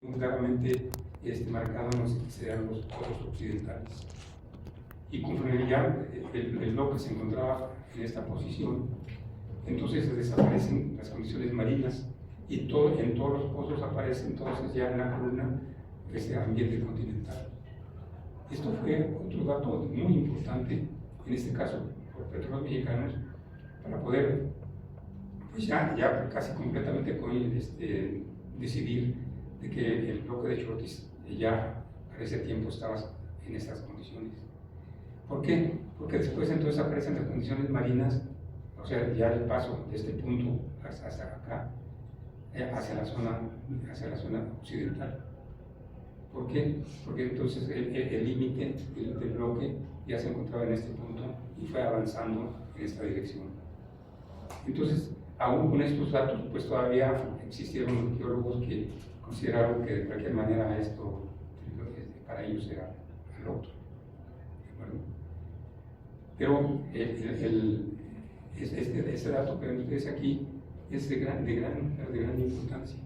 claramente marcado en los que sean los polos occidentales. Y conforme ya el bloque se encontraba en esta posición, entonces se desaparecen las condiciones marinas y en todos los pozos aparece entonces ya en la columna ese ambiente continental. Esto fue otro dato muy importante, en este caso por Petróleos Mexicanos, para poder pues ya casi completamente decidir de que el bloque de Chortis ya para ese tiempo estaba en estas condiciones. ¿Por qué? Porque después entonces aparecen las condiciones marinas, o sea, ya el paso de este punto hasta acá, hacia la zona occidental. ¿Por qué? Porque entonces el límite del bloque ya se encontraba en este punto y fue avanzando en esta dirección. Entonces, aún con estos datos, pues todavía existieron geólogos que consideraron que de cualquier manera esto para ellos era el otro. ¿De acuerdo? Pero este dato que ven ustedes aquí es de gran importancia.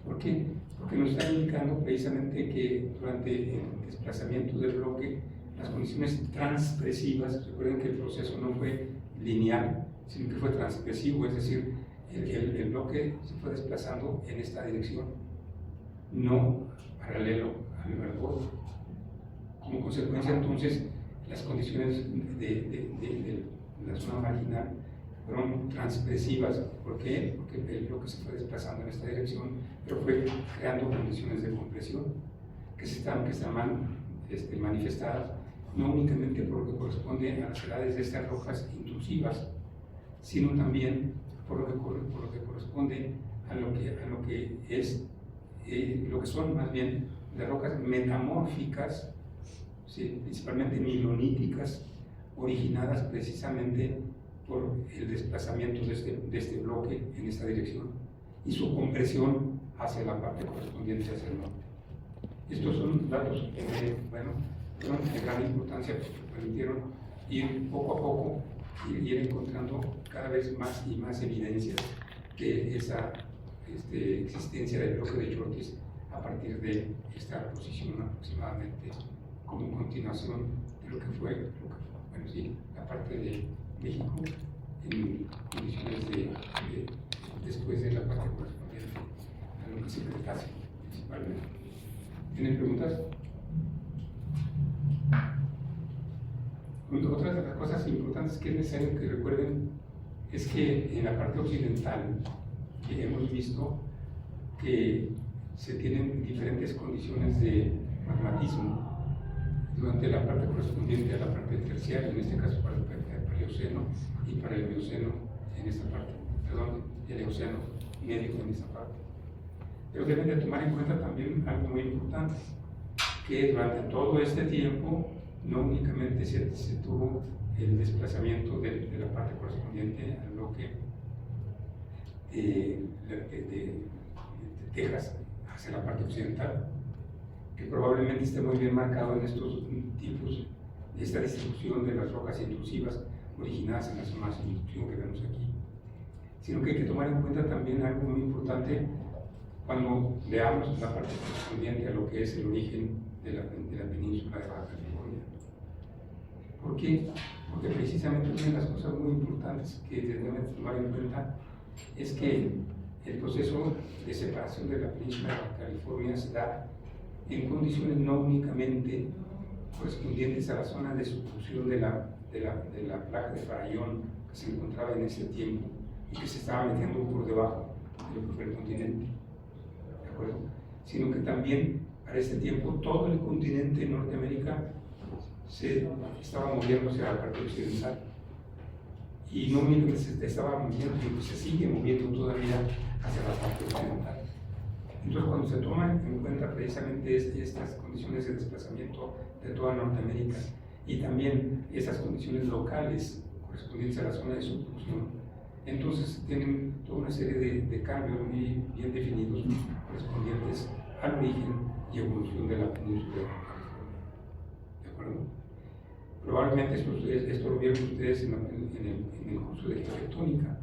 ¿Por qué? Porque nos está indicando precisamente que durante el desplazamiento del bloque, las condiciones transpresivas, recuerden que el proceso no fue lineal, sino que fue transpresivo, es decir, el bloque se fue desplazando en esta dirección, no paralelo al borde. Como consecuencia, entonces, las condiciones de la zona marginal fueron transpresivas. ¿Por qué? Porque el bloque se fue desplazando en esta dirección, pero fue creando condiciones de compresión que están manifestadas no únicamente por lo que corresponde a las edades de estas rocas intrusivas, sino también por lo que corresponde a lo que son más bien las rocas metamórficas, ¿sí? Principalmente miloníticas, originadas precisamente por el desplazamiento de este bloque en esta dirección y su compresión hacia la parte correspondiente hacia el norte. Estos son datos que, son de gran importancia porque permitieron ir poco a poco ir encontrando cada vez más y más evidencias de esa existencia del bloque de Chortis a partir de esta posición aproximadamente como continuación de lo que fue la parte de México en condiciones después de la parte correspondiente a lo que se Cretácico principalmente. ¿Tienen preguntas? Otra de las cosas importantes que es necesario que recuerden es que en la parte occidental hemos visto que se tienen diferentes condiciones de magmatismo durante la parte correspondiente a la parte terciaria, en este caso para el Paleoceno y para el Mioceno en esta parte, el Eoceno medio en esta parte. Pero deben de tomar en cuenta también algo muy importante, que durante todo este tiempo no únicamente se tuvo el desplazamiento de la parte correspondiente al bloque de Texas hacia la parte occidental, que probablemente esté muy bien marcado en estos tipos de esta distribución de las rocas intrusivas originadas en las zonas de intrusión que vemos aquí, sino que hay que tomar en cuenta también algo muy importante cuando veamos la parte correspondiente a lo que es el origen de la península de Baja California. ¿Por qué? Porque precisamente una de las cosas muy importantes que debemos tomar en cuenta es que el proceso de separación de la península de Baja California se da en condiciones no únicamente correspondientes a la zona de subducción de la placa de Farallón que se encontraba en ese tiempo y que se estaba metiendo por debajo de lo que fue el continente, ¿de acuerdo? Sino que también para este tiempo todo el continente de Norteamérica se estaba moviendo hacia la parte occidental y no únicamente se estaba moviendo, sino que se sigue moviendo todavía hacia la parte occidental. Entonces, cuando se toman en cuenta precisamente estas condiciones de desplazamiento de toda Norteamérica y también esas condiciones locales correspondientes a la zona de subducción, entonces tienen toda una serie de cambios muy bien definidos correspondientes al origen y evolución de la península de Baja California. ¿De acuerdo? Probablemente esto lo vieron ustedes en el curso de geotectónica,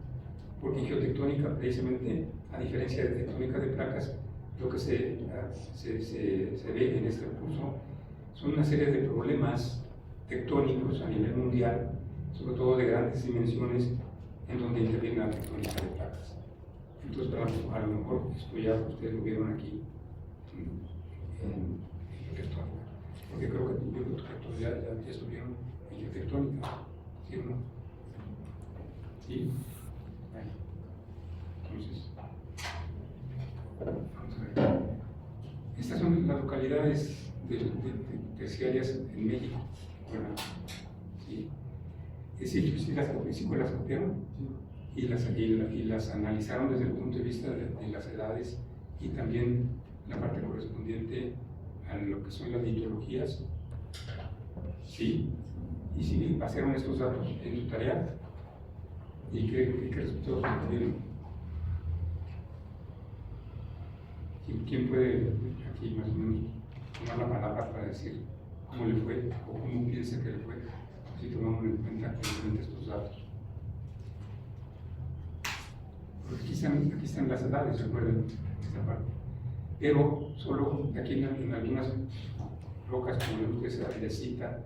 porque en geotectónica, precisamente, a diferencia de tectónica de placas, lo que se ve en este curso son una serie de problemas tectónicos a nivel mundial, sobre todo de grandes dimensiones, en donde interviene la tectónica de placas. Entonces, a lo mejor esto ya ustedes lo vieron aquí en tectónica, porque creo que ya estuvieron en tectónica, ¿sí o no? ¿Sí? Bueno, entonces, vamos a ver. Estas son las localidades terciarias en México, ¿verdad? ¿Sí? Es decir, sí las copiaron y las analizaron desde el punto de vista de las edades y también la parte correspondiente a lo que son las litologías. ¿Sí? Y si pasaron estos datos en su tarea y qué resultados obtuvieron. ¿Quién puede aquí más o menos tomar la palabra para decir cómo le fue o cómo piensa que le fue, si tomamos en cuenta estos datos? Porque aquí están las edades, recuerden esta parte. Pero solo aquí en algunas rocas, como esa Aridecita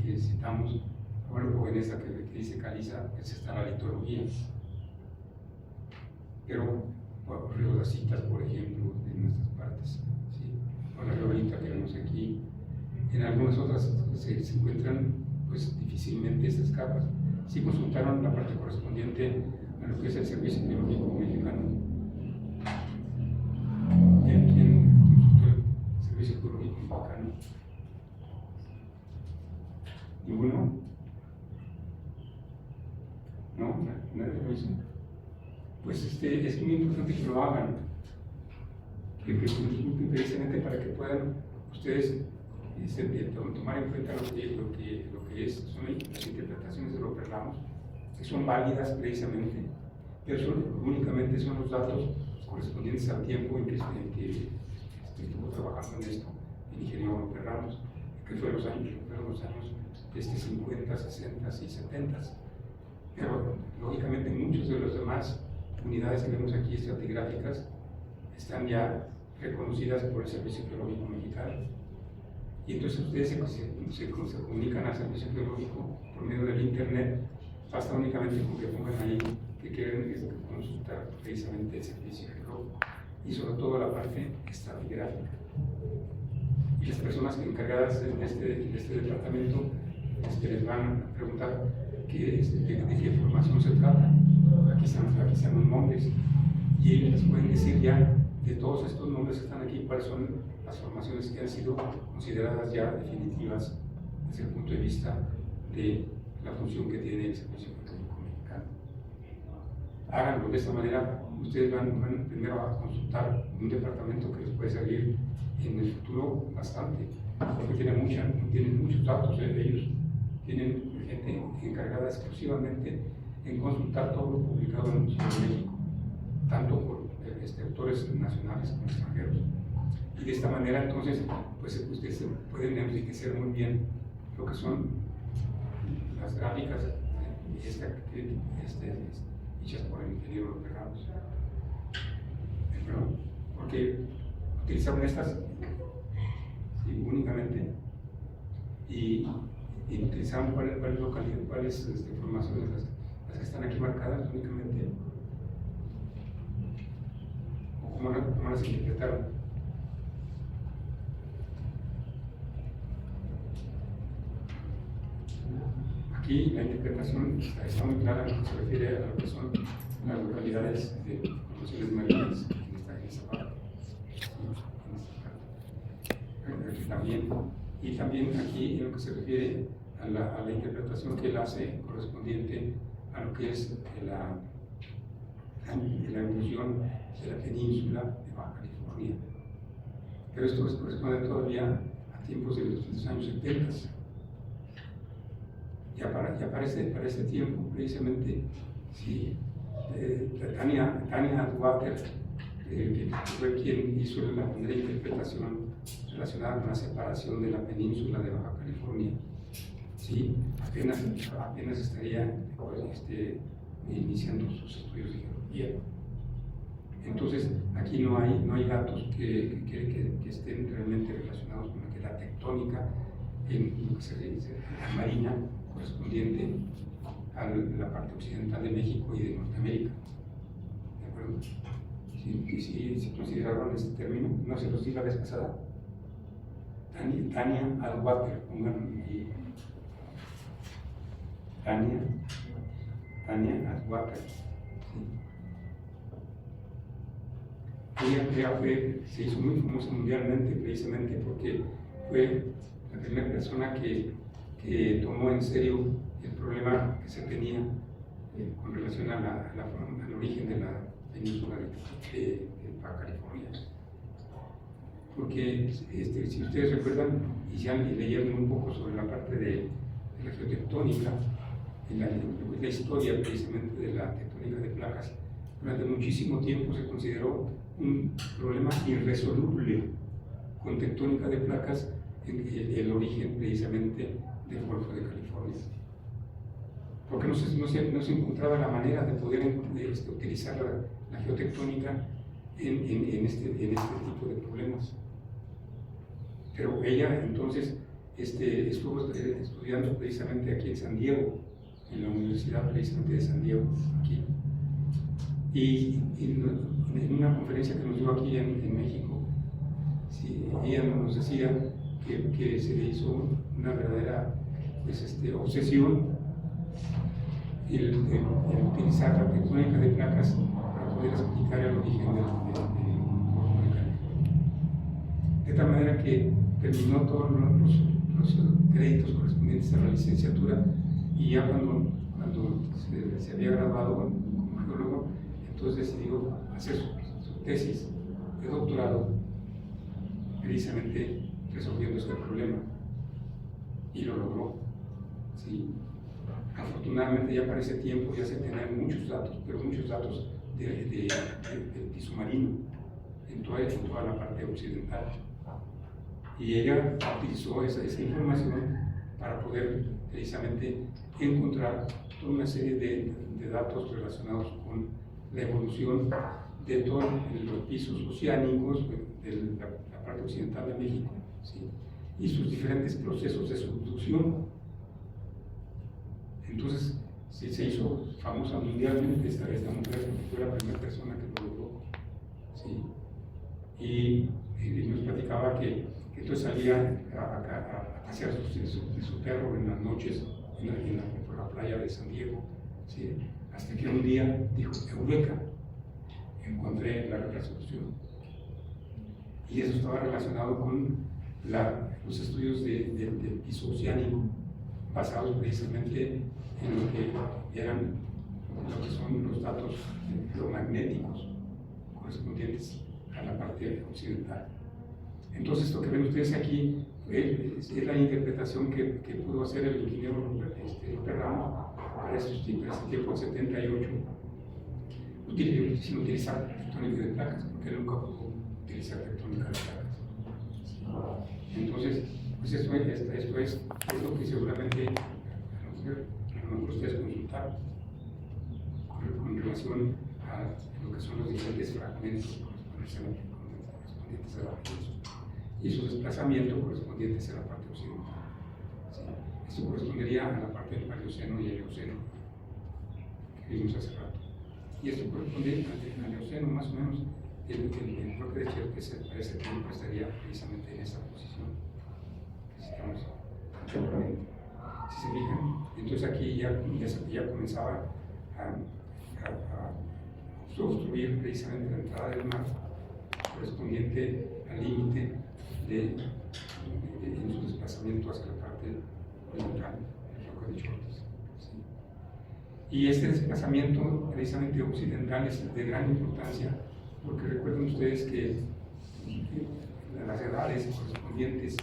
que citamos, bueno, en esa que dice caliza, pues está la litología. Pero Riodacitas, por ejemplo, en estas partes, ¿sí? O la riolita que vemos aquí. En algunas otras se encuentran pues difícilmente estas capas. Sí consultaron la parte correspondiente a lo que es el Servicio Geológico Mexicano. ¿Quién consultó el Servicio Geológico Mexicano? ¿Ninguno? ¿No? ¿Nadie lo hizo? Pues es muy importante que lo hagan, que consulten precisamente para que puedan ustedes tomar en cuenta lo que son las interpretaciones de lo que hablamos, que son válidas precisamente, pero únicamente son los datos correspondientes al tiempo en que estuvo trabajando en esto el ingeniero López Ramos, que fueron los años 50, 60 y 70. Pero lógicamente muchos de los demás unidades que vemos aquí estratigráficas están ya reconocidas por el Servicio Geológico Mexicano. Y entonces ustedes se comunican al Servicio Geológico por medio del Internet, basta únicamente con que pongan ahí que quieren consultar precisamente el Servicio Geológico y sobre todo la parte estratigráfica. Y las personas encargadas de este departamento les van a preguntar de qué formación se trata. Aquí están los nombres y ellos les pueden decir ya de todos estos nombres que están aquí cuáles son las formaciones que han sido consideradas ya definitivas desde el punto de vista de la función que tiene el Servicio Geológico Mexicano. Háganlo de esta manera, ustedes van primero a consultar un departamento que les puede servir en el futuro bastante, porque tienen muchos datos de ellos, tienen gente encargada exclusivamente en consultar todo lo publicado en el Museo de México, tanto por autores nacionales como extranjeros. Y de esta manera, entonces, pues ustedes pueden enriquecer muy bien lo que son las gráficas hechas por el ingeniero López Ramos. Porque utilizaron estas únicamente y utilizaron cuáles formaciones, las que están aquí marcadas únicamente, o cómo las interpretaron. Aquí la interpretación está muy clara en lo que se refiere a lo que son las localidades de formaciones marinas en esta parte. Y también aquí en lo que se refiere a la interpretación que él hace correspondiente a lo que es la evolución de la península de Baja California. Pero esto corresponde todavía a tiempos de los años 70. Ya para este tiempo, precisamente, sí, Tania Water, que fue quien hizo la primera interpretación relacionada con la separación de la península de Baja California, sí, apenas estaría iniciando sus estudios de geología. Entonces, aquí no hay datos que estén realmente relacionados con la tectónica en lo que se dice la marina correspondiente a la parte occidental de México y de Norteamérica. ¿De acuerdo? Si consideraron este término, no se los di la vez pasada. Tania Atwater, pongan ahí. Tania Atwater. Sí. Ella se hizo muy famosa mundialmente precisamente porque fue la primera persona que tomó en serio el problema que se tenía con relación al origen de la península de Baja California. Porque si ustedes recuerdan y leyeron un poco sobre la parte de la geotectónica, la historia precisamente de la tectónica de placas, durante muchísimo tiempo se consideró un problema irresoluble con tectónica de placas el origen precisamente del Golfo de California. Porque no se encontraba la manera de poder utilizar la geotectónica en este tipo de problemas. Pero ella entonces estuvo estudiando precisamente aquí en San Diego, en la Universidad precisamente de San Diego, aquí. Y en una conferencia que nos dio aquí en México, sí, ella nos decía que se le hizo una verdadera obsesión el utilizar la tectónica de placas para poder explicar el origen del Golfo de California. De tal manera que terminó todos los créditos correspondientes a la licenciatura y ya cuando se había graduado como geólogo, entonces decidió hacer su tesis de doctorado precisamente resolviendo este problema y lo logró. ¿Sí? Afortunadamente ya para ese tiempo ya se tenían muchos datos, pero muchos datos del piso marino en toda la parte occidental. Y ella utilizó esa información para poder precisamente encontrar toda una serie de datos relacionados con la evolución de todos los pisos oceánicos de la parte occidental de México, ¿sí? Y sus diferentes procesos de subducción. Entonces se hizo famosa mundialmente esta mujer, porque fue la primera persona que lo logró, ¿sí? Y nos platicaba que entonces salía a pasear su perro en las noches por la playa de San Diego, ¿sí? Hasta que un día dijo: Eureka, encontré la resolución. Y eso estaba relacionado con los estudios del piso oceánico, basados precisamente en lo que son los datos geomagnéticos correspondientes a la parte occidental. Entonces, esto que ven ustedes aquí es la interpretación que pudo hacer el ingeniero Perramo para ese tiempo, en 78, sin utilizar tectónica de placas, porque él nunca pudo utilizar tectónica de placas. Entonces, pues esto es lo que seguramente a lo mejor ustedes consultaron con relación a lo que son los diferentes fragmentos correspondientes a la península y su desplazamiento correspondientes a la parte occidental. ¿Sí? Esto correspondería a la parte del Paleoceno y el Eoceno que vimos hace rato. Y esto corresponde al Eoceno, más o menos. El bloque de Cherkessia para ese tiempo estaría precisamente en esa posición que citamos anteriormente. Si se fijan, entonces aquí ya comenzaba a obstruir precisamente la entrada del mar correspondiente al límite en su desplazamiento hacia la parte oriental del bloque de Chortes. ¿Sí? Y este desplazamiento precisamente occidental es de gran importancia, porque recuerden ustedes que las edades correspondientes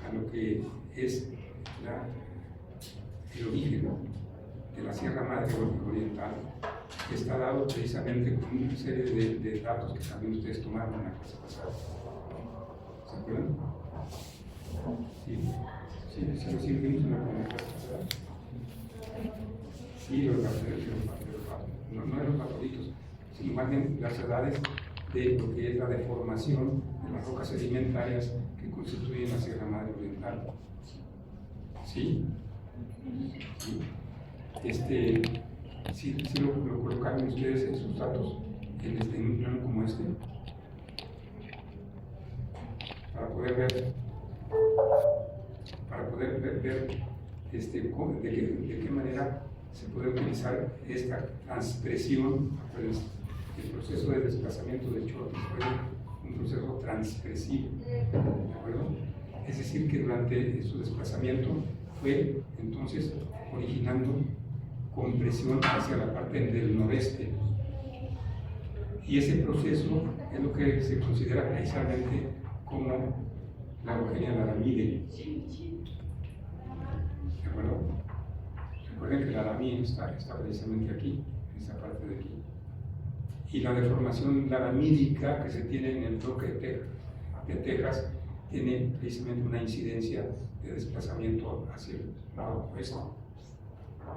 a lo que es el origen de la Sierra Madre Oriental está dado precisamente con una serie de datos que también ustedes tomaron en la clase pasada. ¿Se acuerdan? Sí, vimos en la primera clase pasada. Sí, los no eran los favoritos. sino más bien las edades de lo que es la deformación de las rocas sedimentarias que constituyen la Sierra Madre Oriental. ¿Sí? ¿Sí? ¿Sí lo colocaron ustedes esos datos en un plano como este? Para poder ver de qué manera se puede utilizar esta transpresión. El proceso de desplazamiento de Chortes fue un proceso transgresivo, ¿de acuerdo? Es decir, que durante su desplazamiento fue entonces originando compresión hacia la parte del noreste. Y ese proceso es lo que se considera precisamente como la Eugenia Laramide. ¿De acuerdo? Recuerden que la Laramide está precisamente aquí, en esta parte de aquí. Y la deformación laramídica que se tiene en el bloque de Texas tiene precisamente una incidencia de desplazamiento hacia el lado opuesto.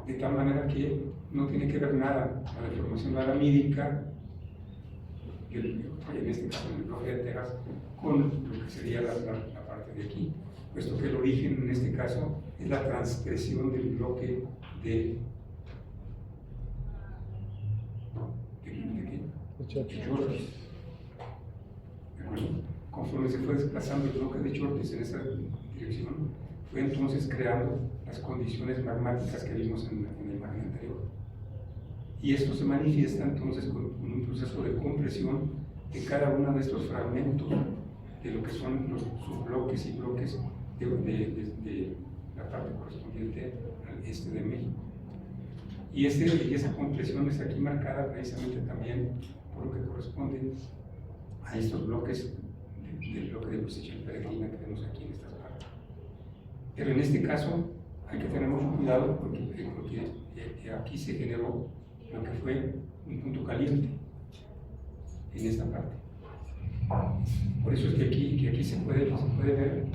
De tal manera que no tiene que ver nada la deformación laramídica, en este caso en el bloque de Texas, con lo que sería la parte de aquí, puesto que el origen en este caso es la transgresión del bloque de Chortes. ¿De acuerdo? Conforme se fue desplazando el bloque de Chortes en esa dirección, fue entonces creando las condiciones magmáticas que vimos en la imagen anterior. Y esto se manifiesta entonces con un proceso de compresión de cada uno de estos fragmentos de lo que son los subbloques y bloques de la parte correspondiente al este de México. Y esa compresión está aquí marcada precisamente también por lo que corresponde a estos bloques del bloque de cosecha peregrina que vemos aquí en estas partes. Pero en este caso hay que tener mucho cuidado porque aquí se generó lo que fue un punto caliente en esta parte. Por eso es que aquí se puede ver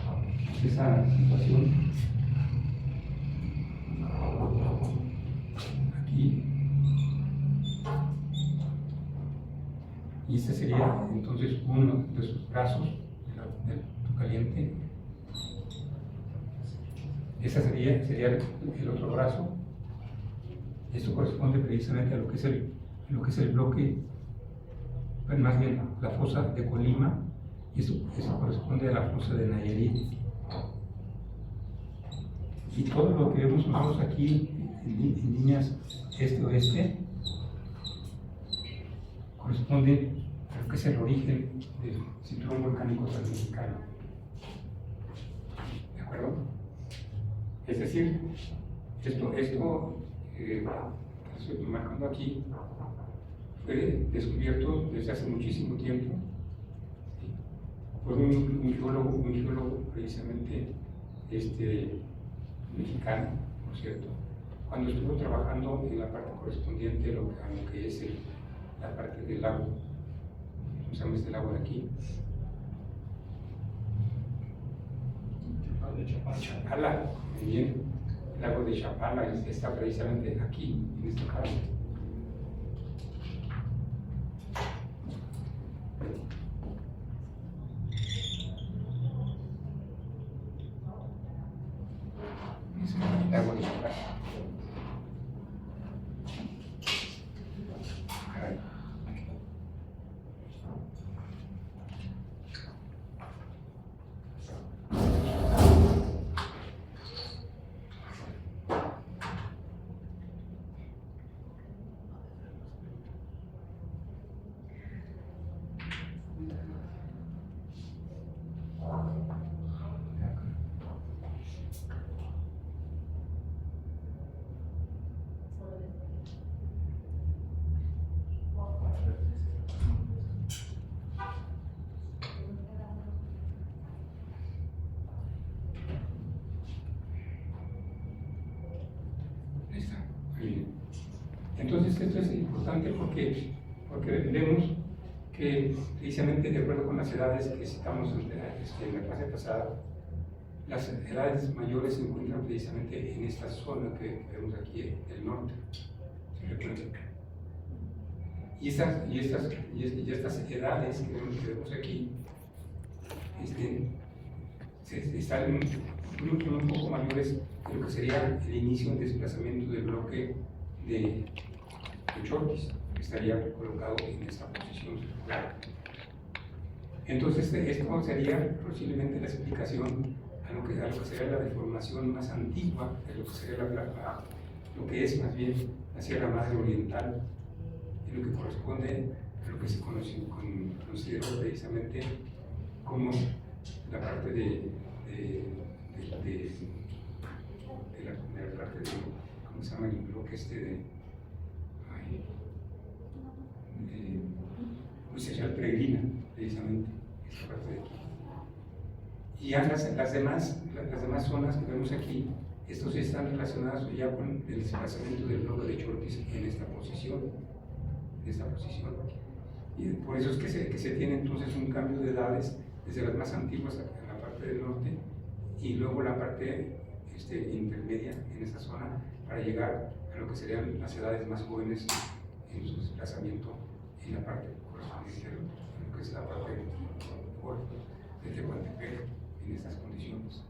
esa situación. Aquí. Y este sería entonces uno de sus brazos del punto caliente. Ese sería el otro brazo. Esto corresponde precisamente a lo que es el bloque, pues más bien la fosa de Colima, y eso corresponde a la fosa de Nayarit. Y todo lo que vemos nosotros aquí en líneas este-oeste corresponde a lo que es el origen del cinturón volcánico transmexicano. ¿De acuerdo? Es decir, esto estoy marcando aquí, fue descubierto desde hace muchísimo tiempo, ¿sí?, por un geólogo precisamente mexicano, por cierto, cuando estuvo trabajando en la parte correspondiente a lo que es la parte del lago. ¿Cómo se llama este lago de aquí? Chapala, muy bien. El lago de Chapala está precisamente aquí, en esta parte. Es el lago de Chapala. Entonces esto es importante porque vemos que precisamente de acuerdo con las edades que citamos en la clase pasada, las edades mayores se encuentran precisamente en esta zona que vemos aquí del norte, ¿se recuerdan? Y estas edades que vemos aquí están un poco mayores de lo que sería el inicio del desplazamiento del bloque de Chortis, que estaría colocado en esta posición circular. Entonces, esto sería posiblemente la explicación a lo que sería la deformación más antigua de lo que sería lo que es más bien la Sierra Madre Oriental, y lo que corresponde a lo que se consideró precisamente como la parte de la parte de, ¿cómo se llama el bloque Social Peregrina, precisamente, esta parte de aquí. Y ya las demás zonas que vemos aquí, estos están relacionados ya con el desplazamiento del bloque de Chortis en esta posición. Y por eso es que se tiene entonces un cambio de edades desde las más antiguas a la parte del norte y luego la parte intermedia en esa zona para llegar a lo que serían las edades más jóvenes en su desplazamiento en la parte correspondiente a lo que es la parte de Tehuantepec en estas condiciones.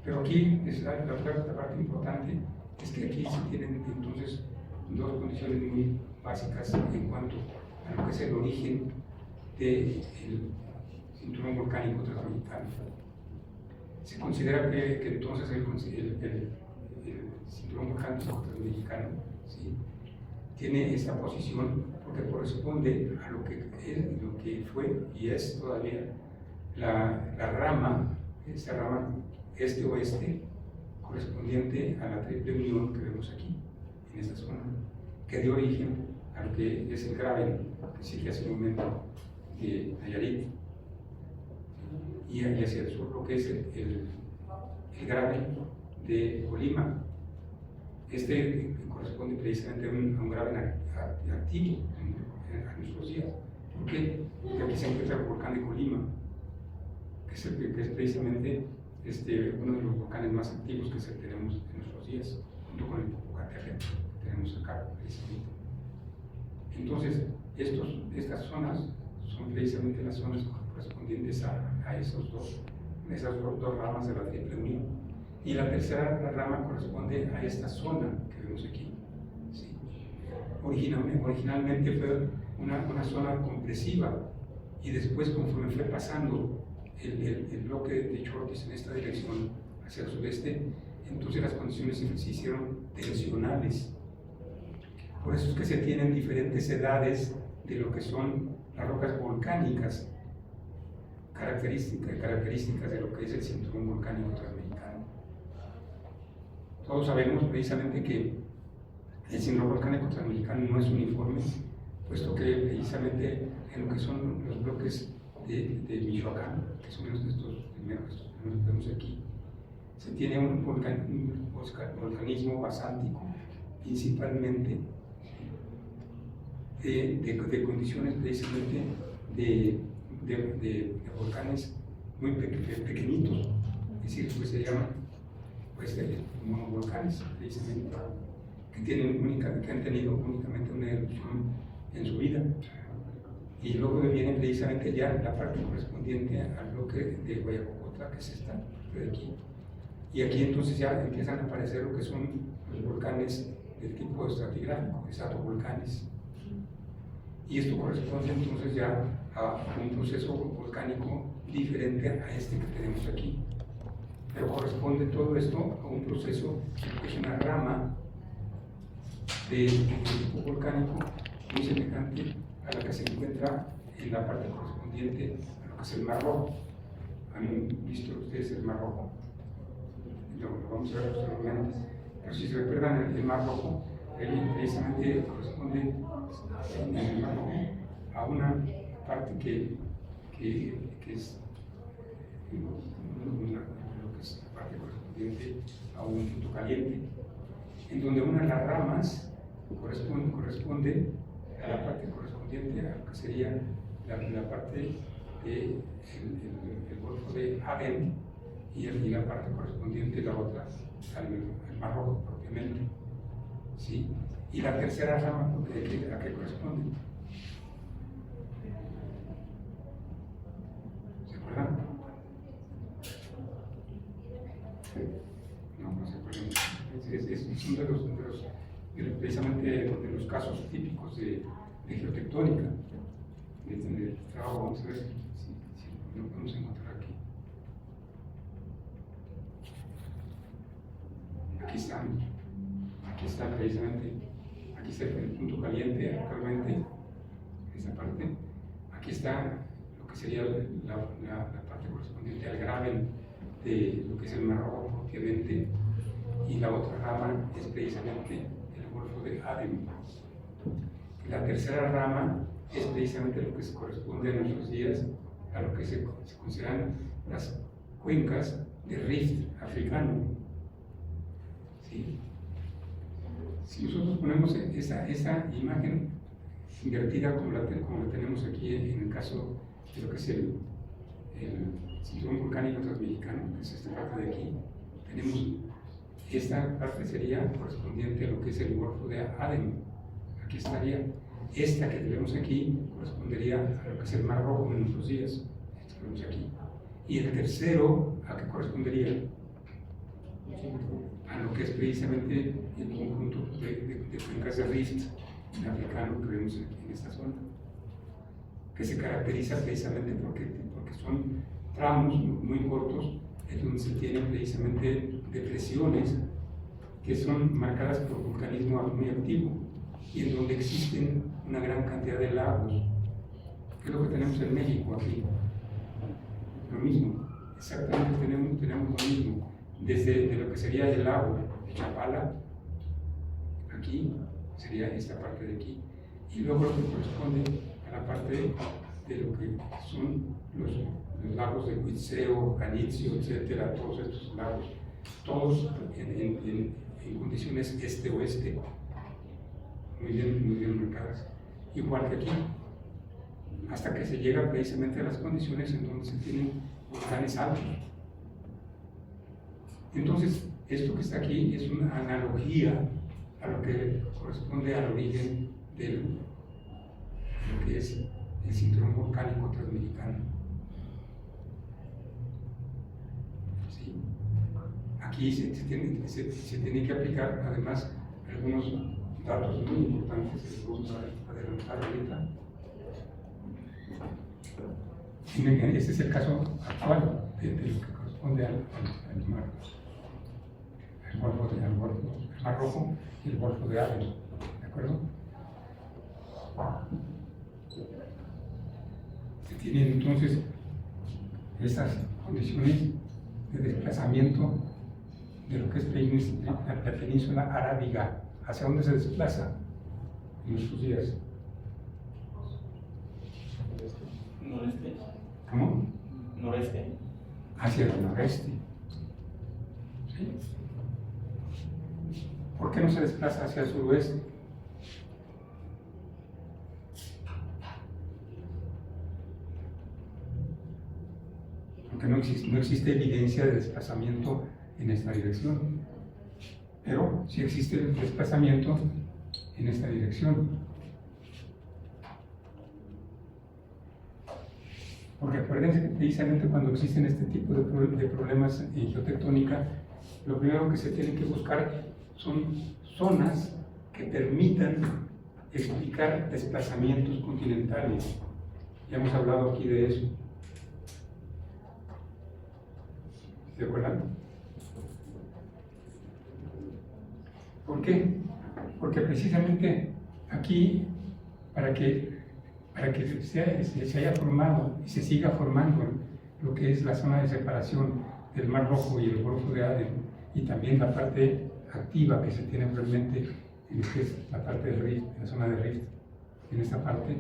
Pero aquí la parte importante es que aquí se tienen entonces dos condiciones muy básicas en cuanto a lo que es el origen del cinturón volcánico transmexicano. Se considera que entonces el cinturón volcánico transmexicano, ¿sí?, tiene esta posición porque corresponde a lo que fue y es todavía la rama, esta rama este-oeste, correspondiente a la triple unión que vemos aquí, en esta zona, que dio origen a lo que es el graben, que sigue hacia el momento de Nayarit, y hacia el sur lo que es el graben de Colima. Este corresponde precisamente a un graben activo a nuestros días. ¿Por qué? Porque aquí se encuentra el volcán de Colima, que es precisamente uno de los volcanes más activos que tenemos en nuestros días, junto con el Popocatépetl que tenemos acá precisamente. Entonces, estas zonas son precisamente las zonas correspondientes a esas dos ramas de la triple unión. Y la tercera rama corresponde a esta zona que vemos aquí. ¿Sí? Originalmente fue una zona compresiva, y después, conforme fue pasando el bloque de Chortis en esta dirección hacia el sudeste, entonces las condiciones se hicieron tensionales. Por eso es que se tienen diferentes edades de lo que son las rocas volcánicas, características de lo que es el cinturón volcánico transmexicano. Todos sabemos precisamente que el cinturón volcánico transmexicano no es uniforme, puesto que precisamente en lo que son los bloques de Michoacán, que son estos primeros que vemos aquí, se tiene un volcanismo basáltico, principalmente de condiciones precisamente de volcanes muy pequeñitos, es decir, pues se llaman monovolcanes, precisamente, que han tenido únicamente una erupción en su vida. Y luego viene precisamente ya la parte correspondiente al bloque de Guayacocotla, que es esta parte de aquí. Y aquí entonces ya empiezan a aparecer lo que son los volcanes del tipo estratigráfico, estratovolcanes. Y esto corresponde entonces ya a un proceso volcánico diferente a este que tenemos aquí. Pero corresponde todo esto a un proceso que es una rama de tipo volcánico muy semejante a la que se encuentra en la parte correspondiente a lo que es el Mar Rojo. ¿Han visto ustedes el Mar Rojo? Lo vamos a ver posteriormente. Pero si se recuerdan, el Mar Rojo precisamente corresponde en el Mar Rojo a una parte que es la parte correspondiente a un punto caliente, en donde una de las ramas corresponde a la parte correspondiente a lo que sería la parte del Golfo de Adén, y la parte correspondiente, la otra, al Mar Rojo propiamente. ¿Sí? Y la tercera rama, ¿a qué corresponde? precisamente de los casos típicos de geotectónica. En el trabajo, vamos a ver si lo podemos encontrar aquí. Aquí está precisamente, aquí está el punto caliente actualmente, esta parte. Aquí está lo que sería la parte correspondiente al graben de lo que es el Mar Rojo propiamente, y la otra rama es precisamente el Golfo de Aden. La tercera rama es precisamente lo que se corresponde en nuestros días a lo que se consideran las cuencas de Rift africano. ¿Sí? Si nosotros ponemos esa imagen invertida como la tenemos aquí en el caso de lo que es el cinturón volcánico transmexicano, que es esta parte de aquí, tenemos esta parte sería correspondiente a lo que es el Golfo de Aden. Aquí estaría. Esta que tenemos aquí correspondería a lo que es el Mar Rojo en nuestros días. Esto que vemos aquí. Y el tercero, ¿a qué correspondería? A lo que es precisamente el conjunto de cuencas de Rift africano que vemos aquí en esta zona, que se caracteriza precisamente porque son tramos muy cortos, en donde se tienen precisamente depresiones que son marcadas por volcanismo muy activo y en donde existen una gran cantidad de lagos, que es lo que tenemos en México aquí. Lo mismo, exactamente tenemos lo mismo, desde lo que sería el lago de Chapala, aquí sería esta parte de aquí, y luego lo que corresponde a la parte de lo que son los lagos de Huitzeo, Janitzio, etcétera, todos estos lagos, todos en condiciones este-oeste, muy bien marcadas, igual que aquí, hasta que se llega precisamente a las condiciones en donde se tienen volcanes altos. Entonces, esto que está aquí es una analogía a lo que corresponde al origen de lo que es el cinturón volcánico transmexicano. ¿Sí? Aquí se tiene que aplicar además algunos datos muy importantes que vamos a adelantar ahorita. Este es el caso actual de lo que corresponde al mar, el Mar Rojo y el Golfo de Aden, ¿de acuerdo? Se tienen entonces estas condiciones de desplazamiento de lo que es la península arábiga. ¿Hacia dónde se desplaza en nuestros días? Noreste. ¿Cómo? Noreste. Hacia el noreste. ¿Sí? ¿Por qué no se desplaza hacia el suroeste? Porque no existe evidencia de desplazamiento en esta dirección. Pero sí existe el desplazamiento en esta dirección. Porque acuérdense que precisamente cuando existen este tipo de problemas en geotectónica, lo primero que se tiene que buscar son zonas que permitan explicar desplazamientos continentales. Ya hemos hablado aquí de eso. ¿De acuerdo? ¿Por qué? Porque precisamente aquí, para que se haya formado y se siga formando lo que es la zona de separación del Mar Rojo y el Golfo de Aden, y también la parte activa que se tiene realmente en lo que es la parte del Rift, en la zona de Rift, en esta parte,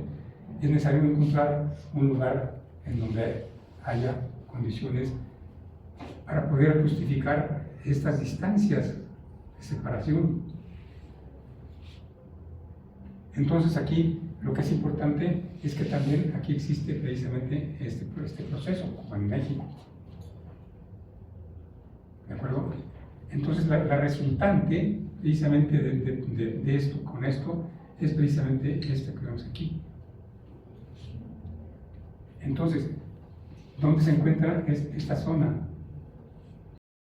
es necesario encontrar un lugar en donde haya condiciones para poder justificar estas distancias de separación. Entonces aquí lo que es importante es que también aquí existe precisamente este proceso, como en México. ¿De acuerdo? Entonces la resultante precisamente de esto, con esto, es precisamente esto que vemos aquí. Entonces, ¿dónde se encuentra esta zona?